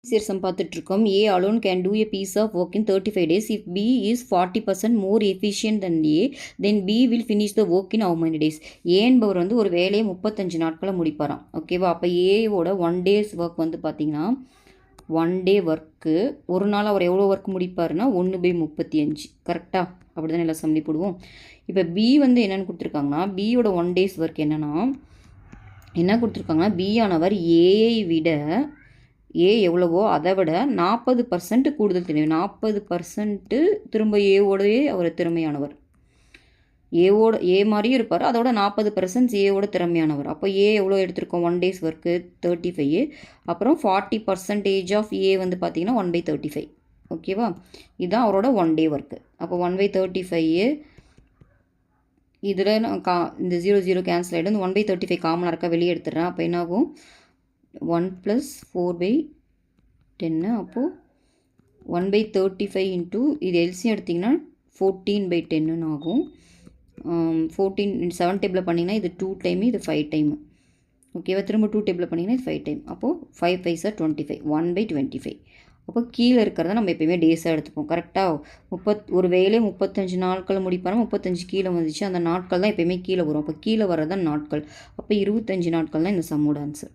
Some பார்த்துட்ருக்கோம். A alone can do a piece of work in 35 days. If B is 40% more efficient than A, then B will finish the work in how many days? A என்பவர் வந்து ஒரு வேலையை 35 நாட்களை முடிப்பாராம். ஓகேவா? அப்போ ஏவோட 1 days work வந்து பார்த்தீங்கன்னா 1 day ஒர்க்கு ஒரு நாள் அவர் எவ்வளோ ஒர்க் முடிப்பாருன்னா 1/35. கரெக்டாக? அப்படி தானே எல்லாம் சம்மி போடுவோம். இப்போ B வந்து என்னென்னு கொடுத்துருக்காங்கன்னா பியோட 1 days ஒர்க் என்னென்னா என்ன கொடுத்துருக்காங்கன்னா B ஆனவர் ஏஐ விட ஏ எவ்வளவோ அதை விட 40% கூடுதல் திறமை. 40% திரும்ப ஏவோடையே அவர் திறமையானவர். ஏ மாதிரியும் இருப்பார், அதோட 40% ஏவோட திறமையானவர். அப்போ ஏ எவ்வளோ எடுத்திருக்கோம்? 1 days ஒர்க்கு 35. அப்புறம் 40% ஆஃப் ஏ வந்து பார்த்தீங்கன்னா 1/35. ஓகேவா? இதுதான் அவரோட 1 day ஒர்க்கு. அப்போ 1/35 இதில் இந்த 0 கேன்சல் ஆகிடும். இந்த 1/35 காமனாக இருக்கா வெளியே எடுத்துடுறேன். அப்போ என்னாகும்? 1 + 4/10. அப்போது 1/35 இன்ட்டு இது எல்சியம் எடுத்திங்கன்னா 14/10 ஆகும். 14 7 டேபிளில் பண்ணிங்கன்னா இது 2 டைமு, இது 5 டைமு. ஓகேவா? திரும்ப 2 டேபிளில் பண்ணிங்கன்னா இது 5 டைம். அப்போது 5 5 சார் 25, 1/25. அப்போ கீழே இருக்கிறத நம்ம எப்போயுமே டேஸாக எடுத்துப்போம். கரெக்டாக? ஒரு வேலையை 35 நாட்கள் முடிப்பாங்க. 35 கீழே வந்துச்சு, அந்த நாட்கள் தான் எப்போயுமே கீழே வரும். அப்போ கீழே வரதான் நாட்கள். அப்போ 25 நாட்கள் தான் இந்த சம்மோட ஆன்சர்.